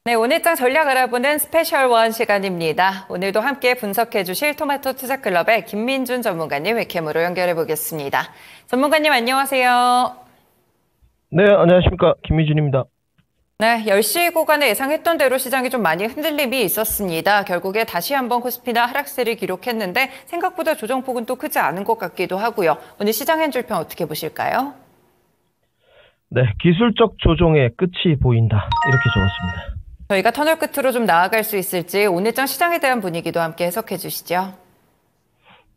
네, 오늘장 전략 알아보는 스페셜 원 시간입니다. 오늘도 함께 분석해 주실 토마토 투자클럽의 김민준 전문가님 웹캠으로 연결해 보겠습니다. 전문가님 안녕하세요. 네, 안녕하십니까. 김미준입니다. 네, 10시 구간에 예상했던 대로 시장이 좀 많이 흔들림이 있었습니다. 결국에 다시 한번 코스피나 하락세를 기록했는데 생각보다 조정폭은 또 크지 않은 것 같기도 하고요. 오늘 시장 한 줄평 어떻게 보실까요? 네, 기술적 조정의 끝이 보인다. 이렇게 적었습니다. 저희가 터널 끝으로 좀 나아갈 수 있을지 오늘장 시장에 대한 분위기도 함께 해석해 주시죠.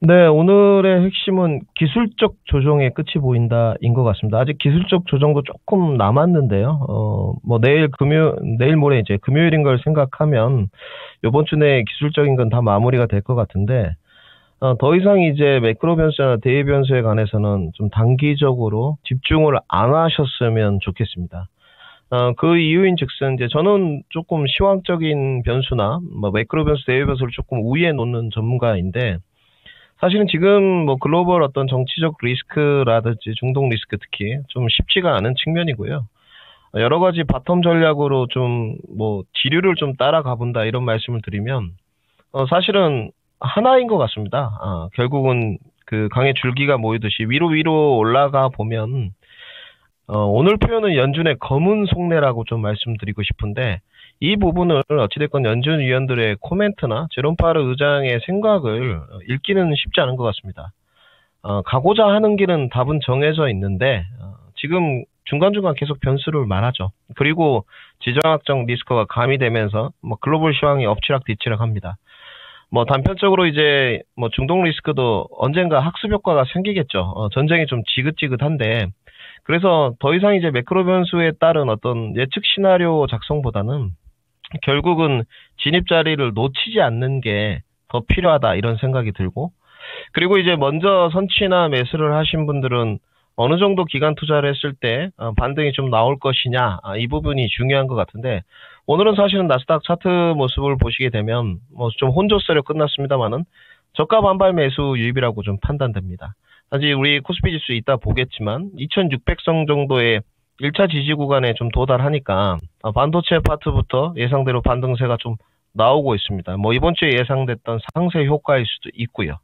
네, 오늘의 핵심은 기술적 조정의 끝이 보인다인 것 같습니다. 아직 기술적 조정도 조금 남았는데요. 내일 모레 이제 금요일인 걸 생각하면 이번 주 내에 기술적인 건 다 마무리가 될 것 같은데, 더 이상 이제 매크로 변수나 대외 변수에 관해서는 좀 단기적으로 집중을 안 하셨으면 좋겠습니다. 그 이유인 즉슨, 이제 저는 조금 시황적인 변수나, 매크로 변수, 대외 변수를 조금 우위에 놓는 전문가인데, 사실은 지금 글로벌 어떤 정치적 리스크라든지 중동 리스크 특히 좀 쉽지가 않은 측면이고요. 여러 가지 바텀 전략으로 좀 지류를 좀 따라가 본다 이런 말씀을 드리면, 사실은 하나인 것 같습니다. 결국은 그 강의 줄기가 모이듯이 위로 올라가 보면, 오늘 표현은 연준의 검은 속내라고 좀 말씀드리고 싶은데, 이 부분을 어찌됐건 연준 위원들의 코멘트나 제롬 파월 의장의 생각을 읽기는 쉽지 않은 것 같습니다. 가고자 하는 길은 답은 정해져 있는데, 지금 중간중간 계속 변수를 말하죠. 그리고 지정학적 리스크가 가미되면서 글로벌 시황이 엎치락 뒤치락 합니다. 단편적으로 이제 중동 리스크도 언젠가 학습 효과가 생기겠죠. 전쟁이 좀 지긋지긋한데, 그래서 더 이상 이제 매크로 변수에 따른 어떤 예측 시나리오 작성보다는 결국은 진입 자리를 놓치지 않는 게 더 필요하다 이런 생각이 들고, 그리고 이제 먼저 선취나 매수를 하신 분들은 어느 정도 기간 투자를 했을 때 반등이 좀 나올 것이냐, 이 부분이 중요한 것 같은데, 오늘은 사실은 나스닥 차트 모습을 보시게 되면 좀 혼조세로 끝났습니다만은 저가 반발 매수 유입이라고 좀 판단됩니다. 사실 우리 코스피 지수 이따 보겠지만 2600선 정도의 1차 지지 구간에 좀 도달하니까 반도체 파트부터 예상대로 반등세가 좀 나오고 있습니다. 이번 주에 예상됐던 상세 효과일 수도 있고요.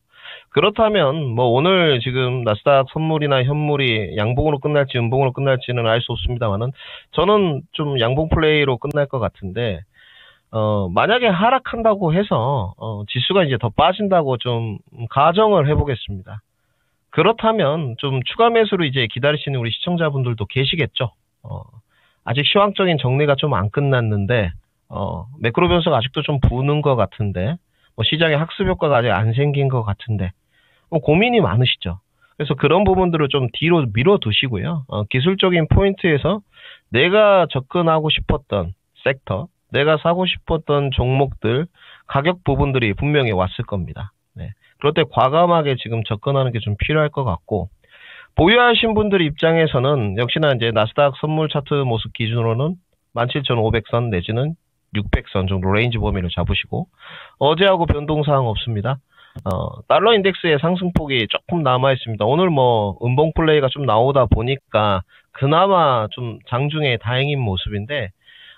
그렇다면 오늘 지금 나스닥 선물이나 현물이 양봉으로 끝날지 음봉으로 끝날지는 알 수 없습니다만은 저는 좀 양봉 플레이로 끝날 것 같은데, 만약에 하락한다고 해서 지수가 이제 더 빠진다고 좀 가정을 해보겠습니다. 그렇다면 좀 추가 매수로 이제 기다리시는 우리 시청자분들도 계시겠죠. 아직 시황적인 정리가 좀 안 끝났는데, 매크로 변수가 아직도 좀 부는 것 같은데, 시장에 학습 효과가 아직 안 생긴 것 같은데, 고민이 많으시죠. 그래서 그런 부분들을 좀 뒤로 밀어두시고요. 기술적인 포인트에서 내가 접근하고 싶었던 섹터, 내가 사고 싶었던 종목들, 가격 부분들이 분명히 왔을 겁니다. 네. 그럴 때 과감하게 지금 접근하는 게 좀 필요할 것 같고, 보유하신 분들 입장에서는 역시나 이제 나스닥 선물 차트 모습 기준으로는 17,500선 내지는 600선 정도 레인지 범위를 잡으시고, 어제하고 변동사항 없습니다. 달러 인덱스의 상승폭이 조금 남아 있습니다. 오늘 음봉 플레이가 좀 나오다 보니까 그나마 좀 장중에 다행인 모습인데,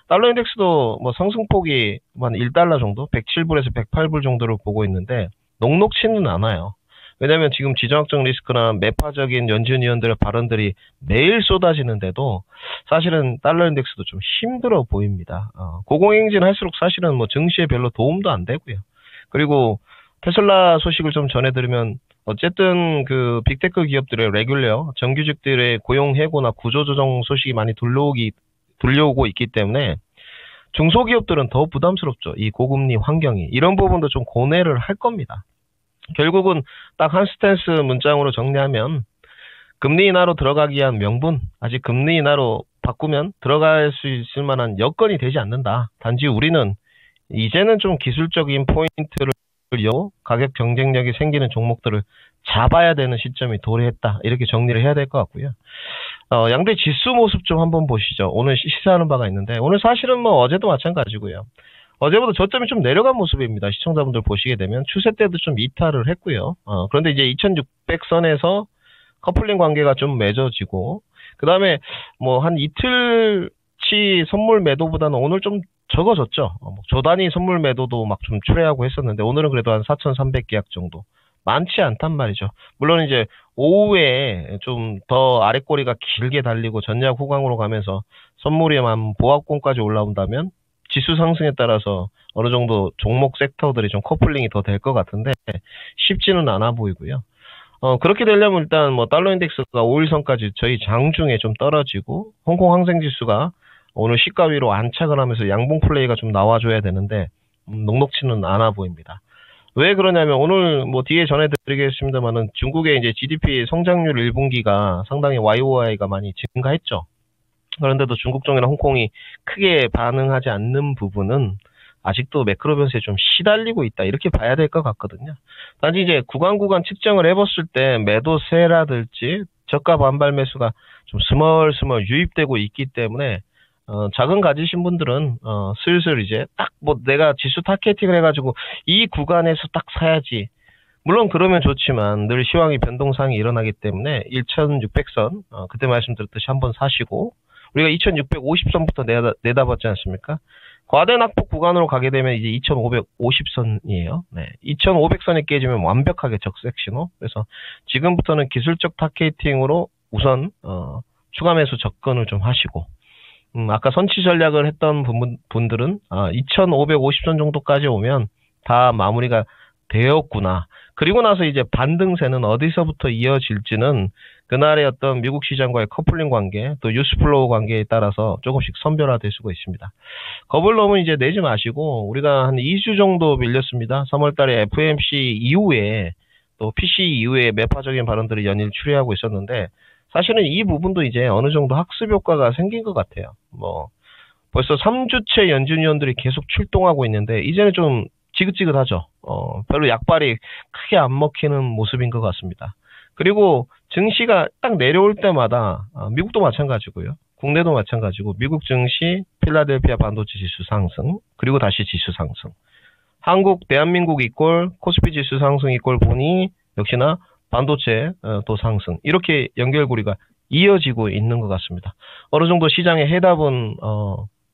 달러 인덱스도 상승폭이 한 1달러 정도, 107불에서 108불 정도를 보고 있는데 녹록치는 않아요. 왜냐하면 지금 지정학적 리스크나 매파적인 연준 위원들의 발언들이 매일 쏟아지는데도 사실은 달러 인덱스도 좀 힘들어 보입니다. 고공행진 할수록 사실은 증시에 별로 도움도 안 되고요. 그리고 테슬라 소식을 좀 전해드리면, 어쨌든 그 빅테크 기업들의 레귤러, 정규직들의 고용 해고나 구조조정 소식이 많이 들려오고 있기 때문에 중소기업들은 더 부담스럽죠. 이 고금리 환경이. 이런 부분도 좀 고뇌를 할 겁니다. 결국은 딱 한 스탠스 문장으로 정리하면, 금리 인하로 들어가기 위한 명분, 아직 금리 인하로 바꾸면 들어갈 수 있을 만한 여건이 되지 않는다. 단지 우리는 이제는 좀 기술적인 포인트를 가격 경쟁력이 생기는 종목들을 잡아야 되는 시점이 도래했다. 이렇게 정리를 해야 될 것 같고요. 양대 지수 모습 좀 한번 보시죠. 오늘 시사하는 바가 있는데, 오늘 사실은 어제도 마찬가지고요. 어제보다 저점이 좀 내려간 모습입니다. 시청자분들 보시게 되면 추세 때도 좀 이탈을 했고요. 그런데 이제 2600선에서 커플링 관계가 좀 맺어지고, 그 다음에 한 이틀치 선물 매도보다는 오늘 좀 적어졌죠. 조 단위 선물 매도도 막 좀 출회하고 했었는데 오늘은 그래도 한 4,300계약 정도. 많지 않단 말이죠. 물론 이제 오후에 좀 더 아랫꼬리가 길게 달리고 전략 후강으로 가면서 선물이 한 보합권까지 올라온다면 지수 상승에 따라서 어느 정도 종목 섹터들이 좀 커플링이 더 될 것 같은데 쉽지는 않아 보이고요. 그렇게 되려면 일단 뭐 달러 인덱스가 5일선까지 저희 장중에 좀 떨어지고 홍콩 항생 지수가 오늘 시가 위로 안착을 하면서 양봉 플레이가 좀 나와줘야 되는데 녹록치는 않아 보입니다. 왜 그러냐면 오늘 뭐 뒤에 전해드리겠습니다만은 중국의 이제 GDP 성장률 1분기가 상당히 YOY가 많이 증가했죠. 그런데도 중국 쪽이나 홍콩이 크게 반응하지 않는 부분은 아직도 매크로 변수에 좀 시달리고 있다 이렇게 봐야 될 것 같거든요. 단지 이제 구간 측정을 해봤을 때 매도세라든지 저가 반발 매수가 좀 스멀스멀 유입되고 있기 때문에 자금 가지신 분들은 슬슬 이제 딱 뭐 내가 지수 타겟팅을 해가지고 이 구간에서 딱 사야지. 물론 그러면 좋지만 늘 시황이 변동사항이 일어나기 때문에 1600선 그때 말씀드렸듯이 한번 사시고 우리가 2650선부터 내다봤지 않습니까? 과대 낙폭 구간으로 가게 되면 이제 2550선이에요. 네. 2500선이 깨지면 완벽하게 적색 신호. 그래서 지금부터는 기술적 타겟팅으로 우선 추가 매수 접근을 좀 하시고 아까 선취 전략을 했던 분들은 2550선 정도까지 오면 다 마무리가 되었구나. 그리고 나서 이제 반등세는 어디서부터 이어질지는 그날의 어떤 미국 시장과의 커플링 관계, 또 뉴스플로우 관계에 따라서 조금씩 선별화될 수가 있습니다. 겁을 너무 이제 내지 마시고 우리가 한 2주 정도 밀렸습니다. 3월달에 FOMC 이후에 또 PC 이후에 매파적인 발언들이 연일 출회하고 있었는데 사실은 이 부분도 이제 어느 정도 학습 효과가 생긴 것 같아요. 뭐 벌써 3주째 연준위원들이 계속 출동하고 있는데 이제는 좀 지긋지긋하죠. 별로 약발이 크게 안 먹히는 모습인 것 같습니다. 그리고 증시가 딱 내려올 때마다 미국도 마찬가지고요. 국내도 마찬가지고 미국 증시 필라델피아 반도체 지수 상승 그리고 다시 지수 상승. 한국 대한민국 이꼴 코스피 지수 상승 이꼴 보니 역시나 반도체 또 상승 이렇게 연결고리가 이어지고 있는 것 같습니다. 어느 정도 시장의 해답은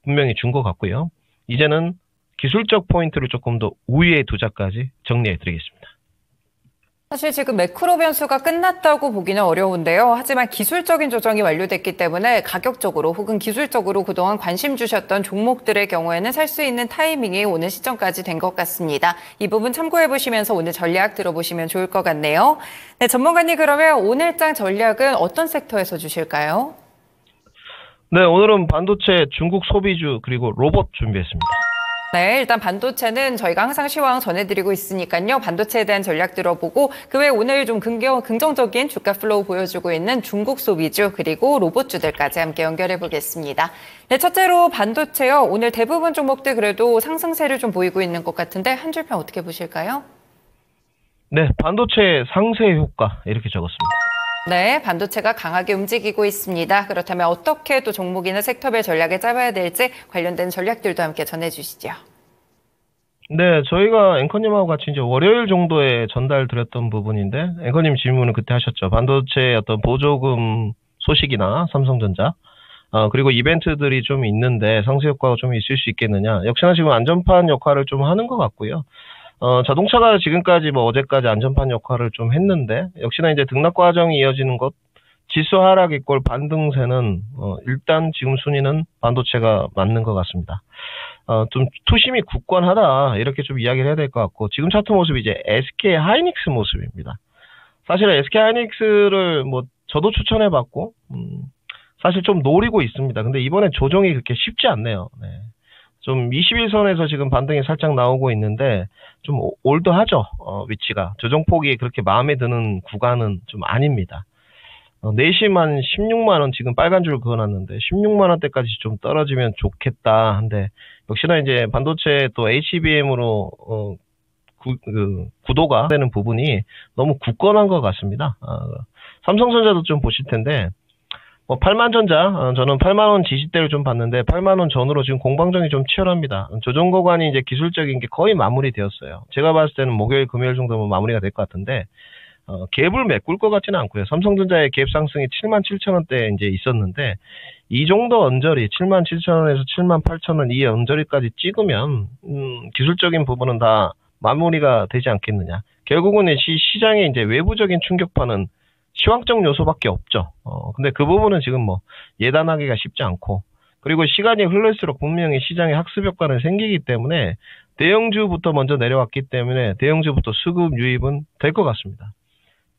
분명히 준 것 같고요. 이제는 기술적 포인트를 조금 더 우위에 두자까지 정리해 드리겠습니다. 사실 지금 매크로 변수가 끝났다고 보기는 어려운데요. 하지만 기술적인 조정이 완료됐기 때문에 가격적으로 혹은 기술적으로 그동안 관심 주셨던 종목들의 경우에는 살 수 있는 타이밍이 오는 시점까지 된 것 같습니다. 이 부분 참고해 보시면서 오늘 전략 들어보시면 좋을 것 같네요. 네, 전문가님 그러면 오늘장 전략은 어떤 섹터에서 주실까요? 네, 오늘은 반도체, 중국 소비주 그리고 로봇 준비했습니다. 네, 일단 반도체는 저희가 항상 시황 전해드리고 있으니까요. 반도체에 대한 전략 들어보고 그 외에 오늘 좀 긍정적인 주가 플로우 보여주고 있는 중국 소비주 그리고 로봇주들까지 함께 연결해 보겠습니다. 네, 첫째로 반도체요. 오늘 대부분 종목들 그래도 상승세를 좀 보이고 있는 것 같은데 한 줄평 어떻게 보실까요? 네, 반도체 상세 효과 이렇게 적었습니다. 네, 반도체가 강하게 움직이고 있습니다. 그렇다면 어떻게 또 종목이나 섹터별 전략을 짜봐야 될지 관련된 전략들도 함께 전해주시죠. 네, 저희가 앵커님하고 같이 이제 월요일 정도에 전달 드렸던 부분인데 앵커님 질문은 그때 하셨죠. 반도체 어떤 보조금 소식이나 삼성전자 그리고 이벤트들이 좀 있는데 상세 효과가 좀 있을 수 있겠느냐. 역시나 지금 안전판 역할을 좀 하는 것 같고요. 자동차가 지금까지 뭐 어제까지 안전판 역할을 좀 했는데 역시나 이제 등락 과정이 이어지는 것 지수 하락 이꼴 반등세는 일단 지금 순위는 반도체가 맞는 것 같습니다. 좀 투심이 굳건하다 이렇게 좀 이야기를 해야 될 것 같고 지금 차트 모습이 이제 SK 하이닉스 모습입니다. 사실 SK 하이닉스를 뭐 저도 추천해봤고 사실 좀 노리고 있습니다. 근데 이번에 조정이 그렇게 쉽지 않네요. 네. 좀 21선에서 지금 반등이 살짝 나오고 있는데 좀 올드하죠. 위치가. 조정폭이 그렇게 마음에 드는 구간은 좀 아닙니다. 내심 한 16만원 지금 빨간 줄 그어놨는데 16만원대까지 좀 떨어지면 좋겠다 한데 역시나 이제 반도체 또 HBM으로 구도가 되는 부분이 너무 굳건한 것 같습니다. 삼성전자도 좀 보실 텐데 8만전자, 저는 8만원 지지대를 좀 봤는데 8만원 전후로 지금 공방전이 좀 치열합니다. 조정 구간이 이제 기술적인 게 거의 마무리되었어요. 제가 봤을 때는 목요일, 금요일 정도면 마무리가 될 것 같은데 갭을 메꿀 것 같지는 않고요. 삼성전자의 갭 상승이 77,000원대에 이제 있었는데 이 정도 언저리 77,000원에서 78,000원 이 언저리까지 찍으면 기술적인 부분은 다 마무리가 되지 않겠느냐. 결국은 시장의 이제 외부적인 충격파는 시황적 요소밖에 없죠. 근데 그 부분은 지금 뭐 예단하기가 쉽지 않고, 그리고 시간이 흐를수록 분명히 시장에 학습 효과는 생기기 때문에 대형주부터 먼저 내려왔기 때문에 대형주부터 수급 유입은 될 것 같습니다.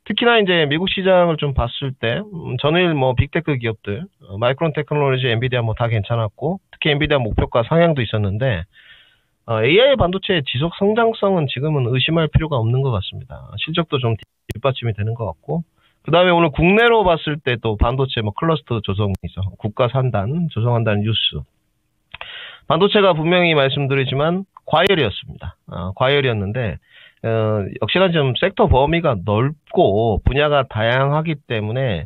특히나 이제 미국 시장을 좀 봤을 때 전일 뭐 빅테크 기업들 마이크론 테크놀로지, 엔비디아 뭐 다 괜찮았고, 특히 엔비디아 목표가 상향도 있었는데 AI 반도체의 지속 성장성은 지금은 의심할 필요가 없는 것 같습니다. 실적도 좀 뒷받침이 되는 것 같고, 그 다음에 오늘 국내로 봤을 때 또 반도체 뭐 클러스터 조성이죠. 국가 산단 조성한다는 뉴스. 반도체가 분명히 말씀드리지만 과열이었습니다. 과열이었는데 역시나 좀 섹터 범위가 넓고 분야가 다양하기 때문에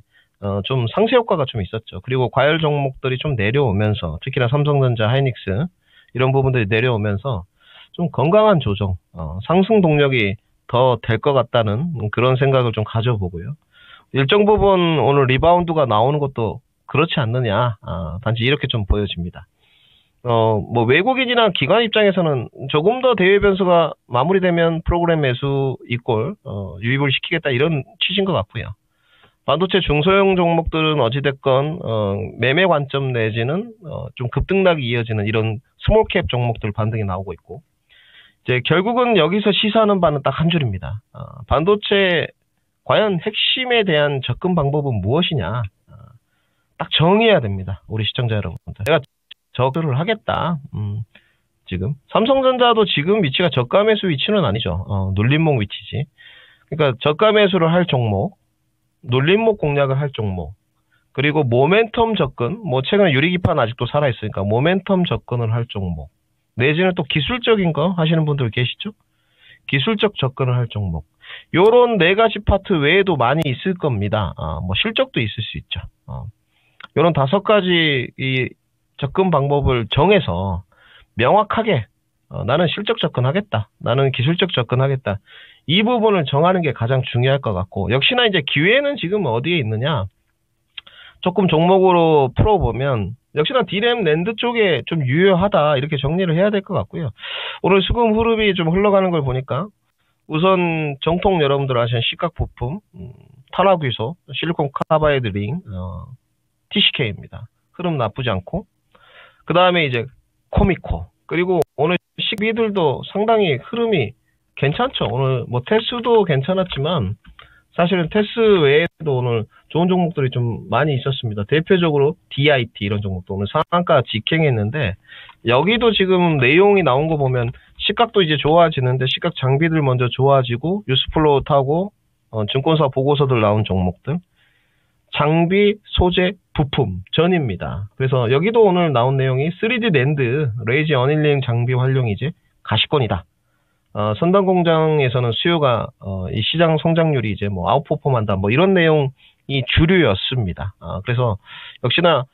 좀 상쇄 효과가 좀 있었죠. 그리고 과열 종목들이 좀 내려오면서 특히나 삼성전자, 하이닉스 이런 부분들이 내려오면서 좀 건강한 조정, 상승 동력이 더 될 것 같다는 그런 생각을 좀 가져보고요. 일정 부분 오늘 리바운드가 나오는 것도 그렇지 않느냐, 단지 이렇게 좀 보여집니다. 뭐 외국인이나 기관 입장에서는 조금 더 대외 변수가 마무리되면 프로그램 매수 이꼴 유입을 시키겠다 이런 취지인 것 같고요. 반도체 중소형 종목들은 어찌됐건 매매 관점 내지는 좀 급등락이 이어지는 이런 스몰캡 종목들 반등이 나오고 있고, 이제 결국은 여기서 시사하는 바는 딱 한 줄입니다. 반도체 과연 핵심에 대한 접근 방법은 무엇이냐, 딱 정해야 됩니다. 우리 시청자 여러분들. 내가 저거를 하겠다. 지금 삼성전자도 지금 위치가 저가 매수 위치는 아니죠. 눌림목 위치지. 그러니까 저가 매수를 할 종목, 눌림목 공략을 할 종목, 그리고 모멘텀 접근, 뭐 최근에 유리기판 아직도 살아있으니까 모멘텀 접근을 할 종목, 내지는 또 기술적인 거 하시는 분들 계시죠? 기술적 접근을 할 종목. 요런 네 가지 파트 외에도 많이 있을 겁니다. 뭐 실적도 있을 수 있죠. 요런 5가지 이 접근 방법을 정해서 명확하게 나는 실적 접근하겠다, 나는 기술적 접근하겠다, 이 부분을 정하는 게 가장 중요할 것 같고, 역시나 이제 기회는 지금 어디에 있느냐, 조금 종목으로 풀어보면 역시나 D램 랜드 쪽에 좀 유효하다 이렇게 정리를 해야 될 것 같고요. 오늘 수급 흐름이 좀 흘러가는 걸 보니까 우선 정통 여러분들 아시는 시각 부품, 탄화귀소, 실리콘 카바이드 링, TCK입니다. 흐름 나쁘지 않고, 그 다음에 이제 코미코, 그리고 오늘 시비들도 상당히 흐름이 괜찮죠. 오늘 뭐 테스도 괜찮았지만 사실은 테스 외에도 오늘 좋은 종목들이 좀 많이 있었습니다. 대표적으로 DIT 이런 종목도 오늘 상한가 직행했는데, 여기도 지금 내용이 나온 거 보면 시각도 이제 좋아지는데 시각 장비들 먼저 좋아지고 뉴스플로우 타고 증권사 보고서들 나온 종목들, 장비, 소재, 부품 전입니다. 그래서 여기도 오늘 나온 내용이 3D 랜드, 레이지 어닐링 장비 활용 이제 가시권이다. 선단 공장에서는 수요가 이 시장 성장률이 이제 뭐 아웃퍼폼한다, 뭐 이런 내용이 주류였습니다. 그래서 역시나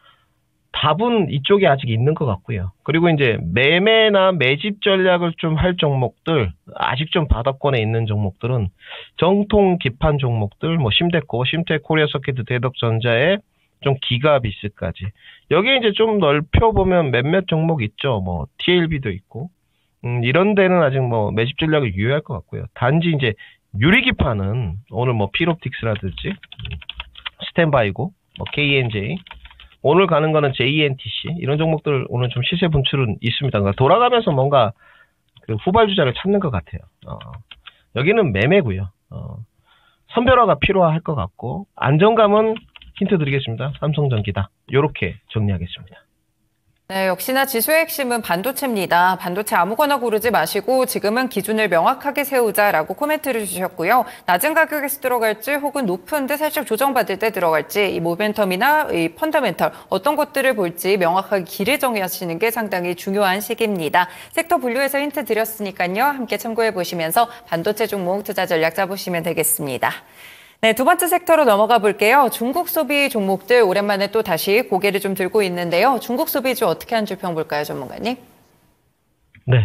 답은 이쪽에 아직 있는 것 같고요. 그리고 이제 매매나 매집 전략을 좀 할 종목들, 아직 좀 바닥권에 있는 종목들은 정통 기판 종목들, 뭐 심데코, 심텍, 코리아서킷, 대덕전자의 좀 기가비스까지, 여기 이제 좀 넓혀보면 몇몇 종목 있죠. 뭐 TLB도 있고, 이런 데는 아직 뭐 매집 전략이 유효할 것 같고요. 단지 이제 유리기판은 오늘 뭐 필옵틱스라든지 스탠바이고, 뭐 KNJ, 오늘 가는 거는 JNTC, 이런 종목들 오늘 좀 시세 분출은 있습니다. 그러니까 돌아가면서 뭔가 그 후발주자를 찾는 것 같아요. 여기는 매매고요. 선별화가 필요할 것 같고, 안정감은 힌트 드리겠습니다. 삼성전기다. 이렇게 정리하겠습니다. 네, 역시나 지수의 핵심은 반도체입니다. 반도체 아무거나 고르지 마시고 지금은 기준을 명확하게 세우자라고 코멘트를 주셨고요. 낮은 가격에서 들어갈지 혹은 높은데 살짝 조정받을 때 들어갈지, 이 모멘텀이나 이 펀더멘털 어떤 것들을 볼지 명확하게 길을 정하시는 게 상당히 중요한 시기입니다. 섹터 분류해서 힌트 드렸으니까요. 함께 참고해 보시면서 반도체 종목 투자 전략 짜보시면 되겠습니다. 네, 두 번째 섹터로 넘어가 볼게요. 중국 소비 종목들 오랜만에 또 다시 고개를 좀 들고 있는데요. 중국 소비주 어떻게 한 줄 평 볼까요, 전문가님? 네,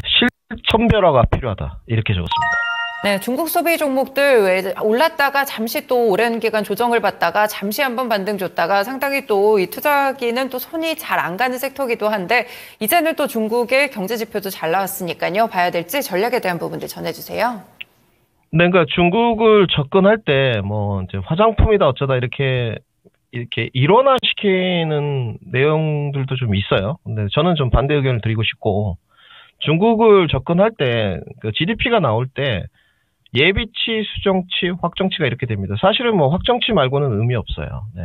실천별화가 필요하다 이렇게 적었습니다. 네, 중국 소비 종목들 왜 올랐다가 잠시 또 오랜 기간 조정을 받다가 잠시 한번 반등 줬다가 상당히 또 이 투자하기는 또 손이 잘 안 가는 섹터기도 한데 이제는 또 중국의 경제 지표도 잘 나왔으니까요. 봐야 될지 전략에 대한 부분들 전해주세요. 네, 그러니까 중국을 접근할 때 뭐 이제 화장품이다 어쩌다 이렇게 일원화시키는 내용들도 좀 있어요. 근데 저는 좀 반대 의견을 드리고 싶고 중국을 접근할 때 그 GDP가 나올 때 예비치, 수정치, 확정치가 이렇게 됩니다. 사실은 뭐 확정치 말고는 의미 없어요. 네.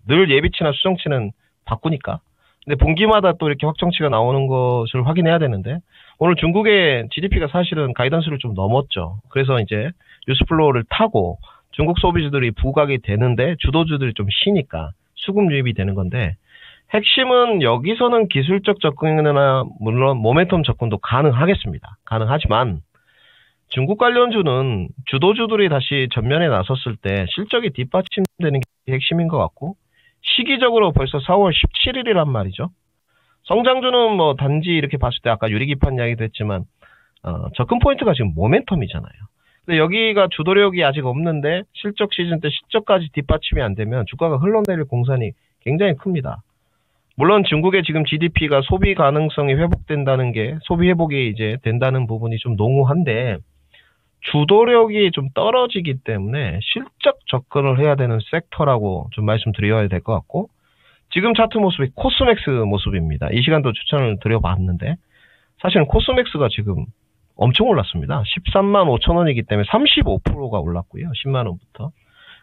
늘 예비치나 수정치는 바꾸니까. 근데 분기마다 또 이렇게 확정치가 나오는 것을 확인해야 되는데 오늘 중국의 GDP가 사실은 가이던스를 좀 넘었죠. 그래서 이제 뉴스플로우를 타고 중국 소비주들이 부각이 되는데 주도주들이 좀 쉬니까 수급 유입이 되는 건데 핵심은 여기서는 기술적 접근이나 물론 모멘텀 접근도 가능하겠습니다. 가능하지만 중국 관련주는 주도주들이 다시 전면에 나섰을 때 실적이 뒷받침되는 게 핵심인 것 같고 시기적으로 벌써 4월 17일이란 말이죠. 성장주는 뭐 단지 이렇게 봤을 때 아까 유리기판 이야기도 했지만 접근 포인트가 지금 모멘텀이잖아요. 근데 여기가 주도력이 아직 없는데 실적 시즌 때 실적까지 뒷받침이 안 되면 주가가 흘러내릴 공산이 굉장히 큽니다. 물론 중국의 지금 GDP가 소비 가능성이 회복된다는 게 소비 회복이 이제 된다는 부분이 좀 농후한데 주도력이 좀 떨어지기 때문에 실적 접근을 해야 되는 섹터라고 좀 말씀드려야 될 것 같고 지금 차트 모습이 코스맥스 모습입니다. 이 시간도 추천을 드려봤는데 사실은 코스맥스가 지금 엄청 올랐습니다. 13만 5천 원이기 때문에 35%가 올랐고요. 10만 원부터.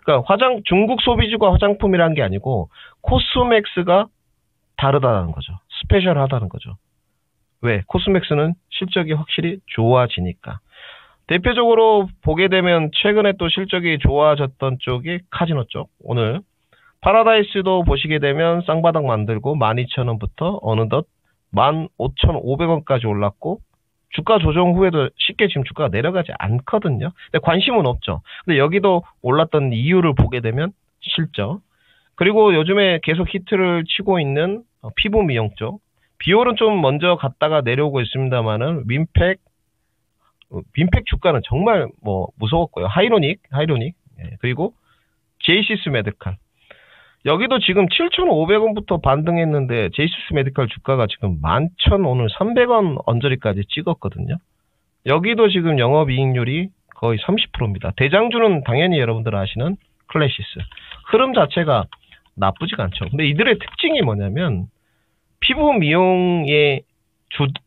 그러니까 중국 소비주가 화장품이라는 게 아니고 코스맥스가 다르다는 거죠. 스페셜하다는 거죠. 왜? 코스맥스는 실적이 확실히 좋아지니까. 대표적으로 보게 되면 최근에 또 실적이 좋아졌던 쪽이 카지노 쪽. 오늘 파라다이스도 보시게 되면 쌍바닥 만들고 12,000원부터 어느덧 15,500원까지 올랐고 주가 조정 후에도 쉽게 지금 주가가 내려가지 않거든요. 근데 관심은 없죠. 근데 여기도 올랐던 이유를 보게 되면 실적. 그리고 요즘에 계속 히트를 치고 있는 피부 미용 쪽. 비올은 좀 먼저 갔다가 내려오고 있습니다만은 윈팩 주가는 정말 뭐 무서웠고요. 하이로닉. 예, 그리고 제이시스 메디칼. 여기도 지금 7,500원부터 반등했는데 제이시스 메디칼 주가가 지금 11,000 오늘 300원 언저리까지 찍었거든요. 여기도 지금 영업이익률이 거의 30%입니다. 대장주는 당연히 여러분들 아시는 클래시스. 흐름 자체가 나쁘지가 않죠. 근데 이들의 특징이 뭐냐면 피부 미용의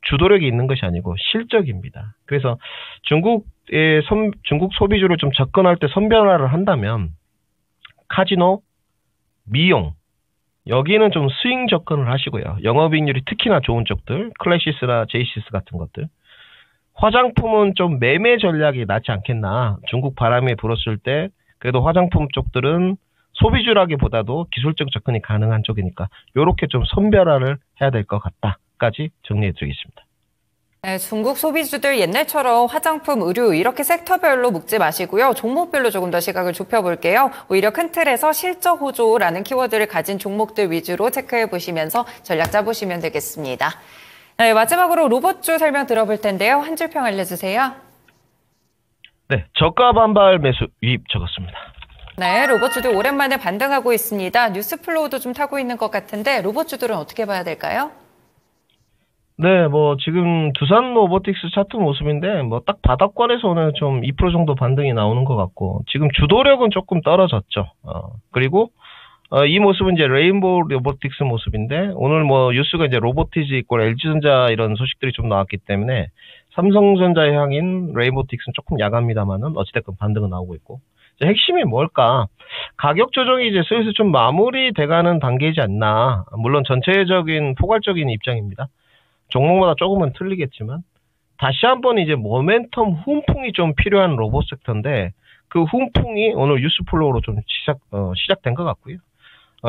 주도력이 있는 것이 아니고 실적입니다. 그래서 중국 소비주를 좀 접근할 때 선별화를 한다면 카지노, 미용 여기는 좀 스윙 접근을 하시고요. 영업이익률이 특히나 좋은 쪽들 클래시스나 제이시스 같은 것들 화장품은 좀 매매 전략이 낫지 않겠나. 중국 바람이 불었을 때 그래도 화장품 쪽들은 소비주라기보다도 기술적 접근이 가능한 쪽이니까 이렇게 좀 선별화를 해야 될 것 같다까지 정리해 드리겠습니다. 네, 중국 소비주들 옛날처럼 화장품, 의류 이렇게 섹터별로 묶지 마시고요. 종목별로 조금 더 시각을 좁혀볼게요. 오히려 큰 틀에서 실적 호조라는 키워드를 가진 종목들 위주로 체크해 보시면서 전략 짜보시면 되겠습니다. 네, 마지막으로 로봇주 설명 들어볼 텐데요. 한 줄 평 알려주세요. 네, 저가 반발 매수 유입 적었습니다. 네, 로봇주들 오랜만에 반등하고 있습니다. 뉴스플로우도 좀 타고 있는 것 같은데 로봇주들은 어떻게 봐야 될까요? 네, 뭐 지금 두산 로보틱스 차트 모습인데 뭐 딱 바닥권에서 오늘 좀 2% 정도 반등이 나오는 것 같고 지금 주도력은 조금 떨어졌죠. 그리고 이 모습은 이제 레인보우 로보틱스 모습인데 오늘 뭐 뉴스가 이제 로보티즈 있고 LG전자 이런 소식들이 좀 나왔기 때문에 삼성전자의 향인 레인보틱스는 조금 야합니다만은 어찌됐건 반등은 나오고 있고 핵심이 뭘까? 가격 조정이 이제 슬슬 좀 마무리돼가는 단계이지 않나. 물론 전체적인 포괄적인 입장입니다. 종목마다 조금은 틀리겠지만 다시 한번 이제 모멘텀 훈풍이 좀 필요한 로봇 섹터인데 그 훈풍이 오늘 뉴스플로우로 좀 시작된 것 같고요.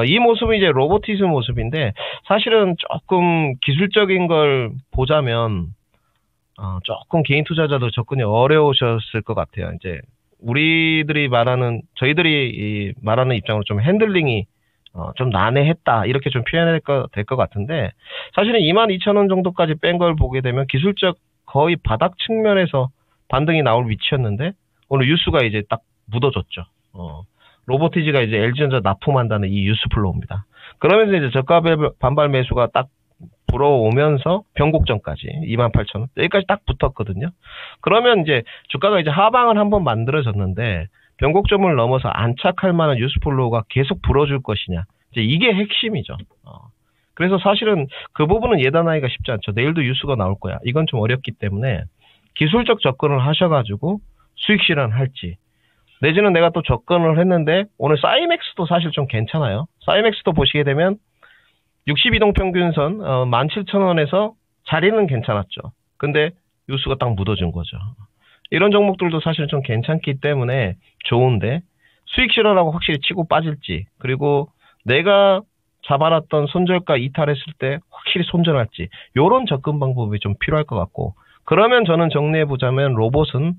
이 모습은 이제 로보티즈 모습인데 사실은 조금 기술적인 걸 보자면 조금 개인 투자자도 접근이 어려우셨을 것 같아요. 이제 저희들이 말하는 입장으로 좀 핸들링이 좀 난해했다 이렇게 좀 표현할 될 것 같은데 사실은 22,000원 정도까지 뺀 걸 보게 되면 기술적 거의 바닥 측면에서 반등이 나올 위치였는데 오늘 뉴스가 이제 딱 묻어줬죠. 로보티지가 이제 LG전자 납품한다는 이 뉴스 플로우입니다. 그러면서 이제 저가 반발 매수가 딱 불어오면서 변곡점까지 28,000원 여기까지 딱 붙었거든요. 그러면 이제 주가가 이제 하방을 한번 만들어졌는데 변곡점을 넘어서 안착할 만한 뉴스 플로우가 계속 불어줄 것이냐, 이제 이게 핵심이죠. 그래서 사실은 그 부분은 예단하기가 쉽지 않죠. 내일도 뉴스가 나올 거야. 이건 좀 어렵기 때문에 기술적 접근을 하셔가지고 수익 실현할지, 내지는 내가 또 접근을 했는데 오늘 사이맥스도 사실 좀 괜찮아요. 사이맥스도 보시게 되면 62동 평균선 17,000원에서 자리는 괜찮았죠. 근데 뉴스가 딱 묻어준 거죠. 이런 종목들도 사실 좀 괜찮기 때문에 좋은데 수익 실현하고 확실히 치고 빠질지, 그리고 내가 잡아놨던 손절가 이탈했을 때 확실히 손절할지, 요런 접근 방법이 좀 필요할 것 같고, 그러면 저는 정리해보자면 로봇은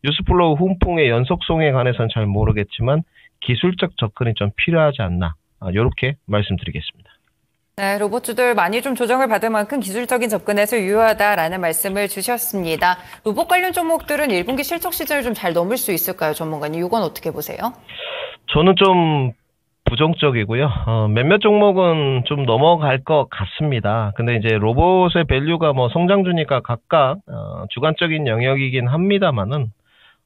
뉴스플로우 훈풍의 연속성에 관해서는 잘 모르겠지만 기술적 접근이 좀 필요하지 않나, 이렇게 말씀드리겠습니다. 네, 로봇주들 많이 좀 조정을 받을 만큼 기술적인 접근에서 유효하다라는 말씀을 주셨습니다. 로봇 관련 종목들은 1분기 실적 시즌을 좀 잘 넘을 수 있을까요, 전문가님? 이건 어떻게 보세요? 저는 좀 부정적이고요. 몇몇 종목은 좀 넘어갈 것 같습니다. 근데 이제 로봇의 밸류가 뭐 성장주니까 각각 주관적인 영역이긴 합니다만은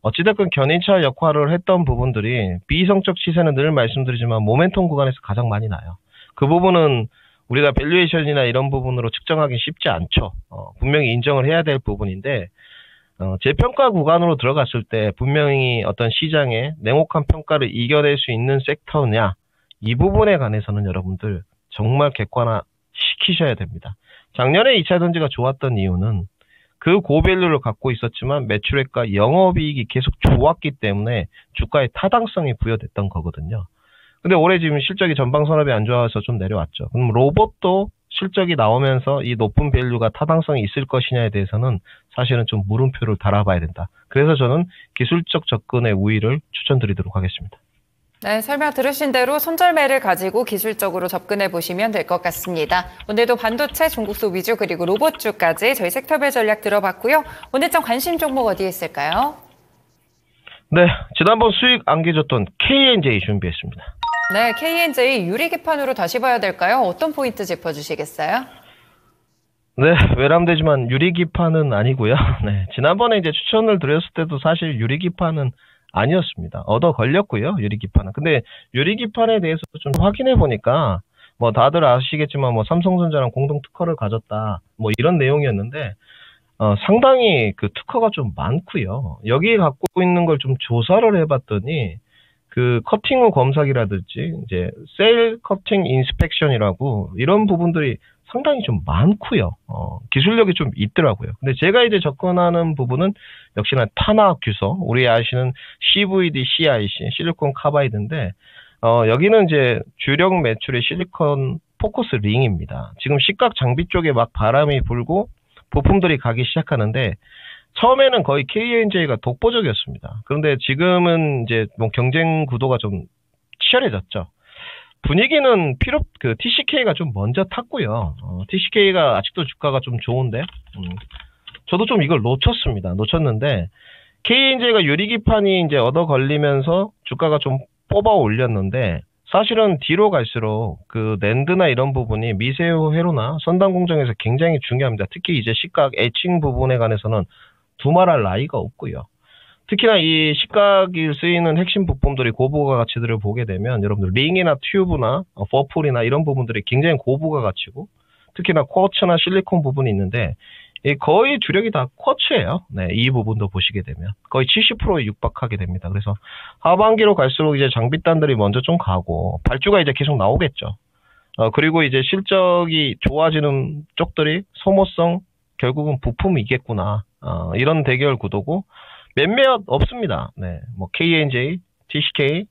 어찌됐건 견인차 역할을 했던 부분들이 비이성적 시세는 늘 말씀드리지만 모멘텀 구간에서 가장 많이 나요. 그 부분은 우리가 밸류에이션이나 이런 부분으로 측정하기 쉽지 않죠. 분명히 인정을 해야 될 부분인데 재평가 구간으로 들어갔을 때 분명히 어떤 시장의 냉혹한 평가를 이겨낼 수 있는 섹터냐, 이 부분에 관해서는 여러분들 정말 객관화 시키셔야 됩니다. 작년에 2차 전지가 좋았던 이유는 그 고밸류를 갖고 있었지만 매출액과 영업이익이 계속 좋았기 때문에 주가의 타당성이 부여됐던 거거든요. 근데 올해 지금 실적이 전방 산업이 안 좋아서 좀 내려왔죠. 그럼 로봇도 실적이 나오면서 이 높은 밸류가 타당성이 있을 것이냐에 대해서는 사실은 좀 물음표를 달아봐야 된다. 그래서 저는 기술적 접근의 우위를 추천드리도록 하겠습니다. 네, 설명 들으신 대로 손절매를 가지고 기술적으로 접근해 보시면 될 것 같습니다. 오늘도 반도체, 중국소 위주 그리고 로봇주까지 저희 섹터별 전략 들어봤고요. 오늘 좀 관심 종목 어디에 있을까요? 네, 지난번 수익 안겨줬던 K&J 준비했습니다. 네, K&J 유리기판으로 다시 봐야 될까요? 어떤 포인트 짚어주시겠어요? 네, 외람되지만 유리기판은 아니고요. 네, 지난번에 이제 추천을 드렸을 때도 사실 유리기판은 아니었습니다. 얻어 걸렸고요, 유리기판은. 근데 유리기판에 대해서 좀 확인해 보니까 뭐 다들 아시겠지만 뭐 삼성전자랑 공동 특허를 가졌다, 뭐 이런 내용이었는데 상당히 그 특허가 좀 많고요. 여기에 갖고 있는 걸 좀 조사를 해봤더니 그 커팅 후 검사기라든지 이제 셀 커팅 인스펙션이라고 이런 부분들이 상당히 좀 많고요. 기술력이 좀 있더라고요. 근데 제가 이제 접근하는 부분은 역시나 탄화 규소, 우리 아시는 CVD, CIC, 실리콘 카바이드인데 여기는 이제 주력 매출의 실리콘 포커스 링입니다. 지금 식각 장비 쪽에 막 바람이 불고 부품들이 가기 시작하는데 처음에는 거의 K&J가 독보적이었습니다. 그런데 지금은 이제 뭐 경쟁 구도가 좀 치열해졌죠. 분위기는 TCK가 좀 먼저 탔고요. TCK가 아직도 주가가 좀 좋은데, 저도 좀 이걸 놓쳤는데, K&J가 유리기판이 이제 얻어 걸리면서 주가가 좀 뽑아 올렸는데, 사실은 뒤로 갈수록 그 낸드나 이런 부분이 미세호 회로나 선단 공정에서 굉장히 중요합니다. 특히 이제 식각 에칭 부분에 관해서는 두말할 나위가 없고요. 특히나 이 식각이 쓰이는 핵심 부품들이 고부가 가치들을 보게 되면 여러분들 링이나 튜브나 버풀이나 이런 부분들이 굉장히 고부가 가치고, 특히나 쿼츠나 실리콘 부분이 있는데 거의 주력이 다 쿼츠예요. 네, 이 부분도 보시게 되면 거의 70%에 육박하게 됩니다. 그래서 하반기로 갈수록 이제 장비단들이 먼저 좀 가고 발주가 이제 계속 나오겠죠. 그리고 이제 실적이 좋아지는 쪽들이 소모성 결국은 부품이겠구나. 이런 대결 구도고 몇몇 없습니다. 네, 뭐 K&J, TCK,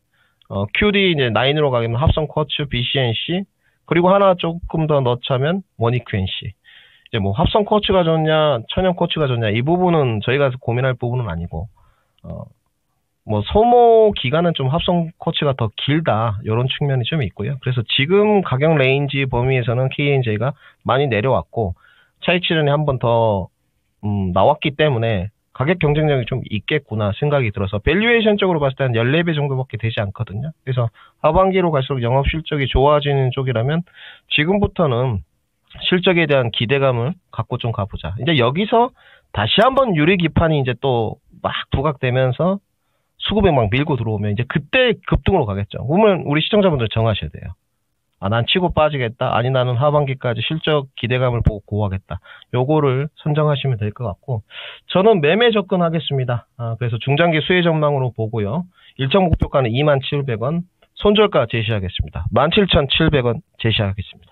QD 이제 9으로 가면 합성 쿼츠, BCNC, 그리고 하나 조금 더 넣자면 원익QNC. 이제 뭐 합성 쿼츠가 좋냐, 천연 쿼츠가 좋냐, 이 부분은 저희가 고민할 부분은 아니고, 뭐 소모 기간은 좀 합성 쿼츠가 더 길다, 이런 측면이 좀 있고요. 그래서 지금 가격 레인지 범위에서는 K&J가 많이 내려왔고 차익 실현이 한 번 더 나왔기 때문에 가격 경쟁력이 좀 있겠구나 생각이 들어서 밸류에이션 쪽으로 봤을 때는 14배 정도밖에 되지 않거든요. 그래서 하반기로 갈수록 영업 실적이 좋아지는 쪽이라면 지금부터는 실적에 대한 기대감을 갖고 좀 가보자. 이제 여기서 다시 한번 유리 기판이 이제 또 막 부각되면서 수급에 막 밀고 들어오면 이제 그때 급등으로 가겠죠. 그러면 우리 시청자분들 정하셔야 돼요. 아, 난 치고 빠지겠다. 아니, 나는 하반기까지 실적 기대감을 보고 고하겠다. 요거를 선정하시면 될 것 같고, 저는 매매 접근하겠습니다. 그래서 중장기 수혜 전망으로 보고요. 일정 목표가는 27,000원, 손절가 제시하겠습니다. 17,700원 제시하겠습니다.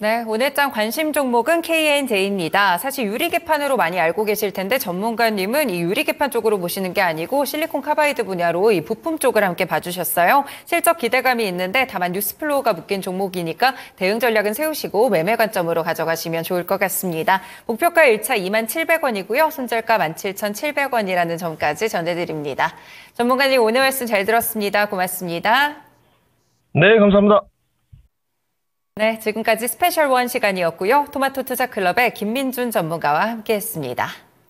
네, 오늘장 관심 종목은 KNJ입니다. 사실 유리개판으로 많이 알고 계실 텐데 전문가님은 이 유리개판 쪽으로 보시는 게 아니고 실리콘 카바이드 분야로 이 부품 쪽을 함께 봐주셨어요. 실적 기대감이 있는데 다만 뉴스플로우가 묶인 종목이니까 대응 전략은 세우시고 매매 관점으로 가져가시면 좋을 것 같습니다. 목표가 1차 27,000원이고요. 손절가 17,700원이라는 점까지 전해드립니다. 전문가님 오늘 말씀 잘 들었습니다. 고맙습니다. 네, 감사합니다. 네, 지금까지 스페셜 원 시간이었고요. 토마토 투자 클럽의 김민준 전문가와 함께했습니다.